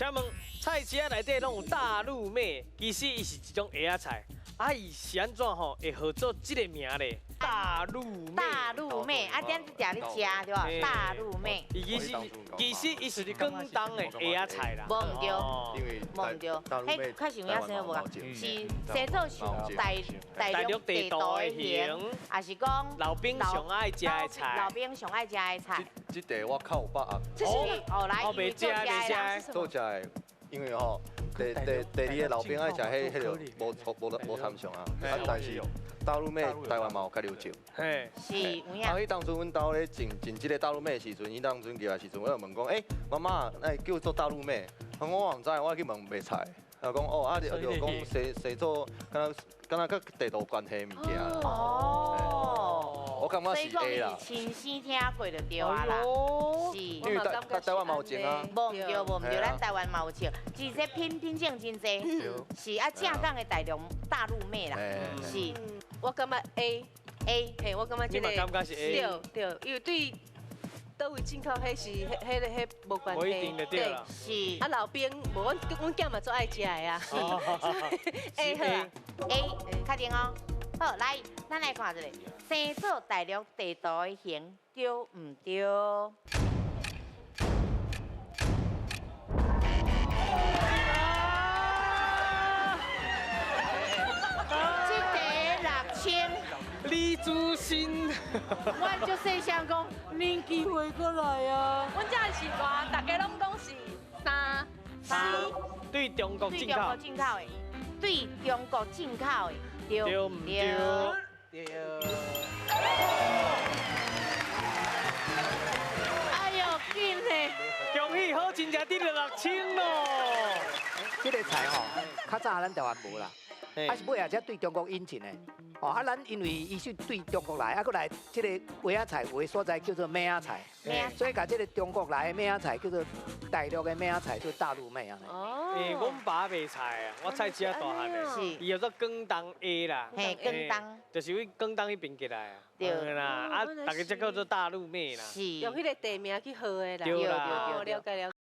请问菜市仔内底拢有大陆妹，其实伊是一种蚵仔菜，啊，伊是安怎吼会号做这个名咧？大陆妹。大陆妹，啊，点这条你食对吧？大陆妹，伊其实伊是广东的蚵仔菜啦。无唔对，因为无唔对，大陆妹迄较像遐生无共，是是生做是大陆地道的型，还是讲老兵上爱食的菜。老兵上爱食的菜。这地我较有把握，这是哦来，我袂食袂食。做食的，因为吼第二个老兵爱食迄个无参详啊，但是大陆妹台湾嘛有较流行。嘿，是有影。迄当初阮兜咧种即个大陆妹的时阵，伊当阵入来时阵，我就问讲，妈妈，那叫做大陆妹？我唔知，我去问卖菜，啊讲哦，就讲生做，敢若甲地道关系物件。哦，我感觉是 A 啦。亲生听过就对啊啦，是。因为台湾嘛有种啊。无唔对，无唔对，咱台湾嘛有种，其实品种真济，是啊，正港的大陆妹啦，是。我感觉 A，嘿，我感觉这个你嘛感觉是 A？对，因为对倒位进口，迄是迄无关系。无一定就对啦。是。啊，老兵，无阮囝嘛最爱食的啊。A 好啊 A，确定哦。好，来，咱来看这个，生做大陆地道的型，对唔对？这个6000。李祖新，我就细想讲，恁机会过来啊！阮遮是偌，大家拢讲是3。对中国进口。对中国进口的，对对唔对？对。哎呦，紧嘞！恭喜好真正得了6000咯！这个菜吼，较早咱台湾无啦，啊是尾啊才对中国引进的。哦，啊，咱因为伊是对中国来，啊，过来这个蚵仔菜有的所在叫做妹仔菜，所以把这个中国来的妹仔菜叫做大陆的妹仔菜，就大陆妹啊。哦。阮爸卖菜啊，我菜市仔大汉的，伊叫做广东 A 啦，嘿，广东，就是为广东迄边过来啊。对啦，啊，大家才叫做大陆妹啦。是。用迄个地名去号的啦。对啦。了解了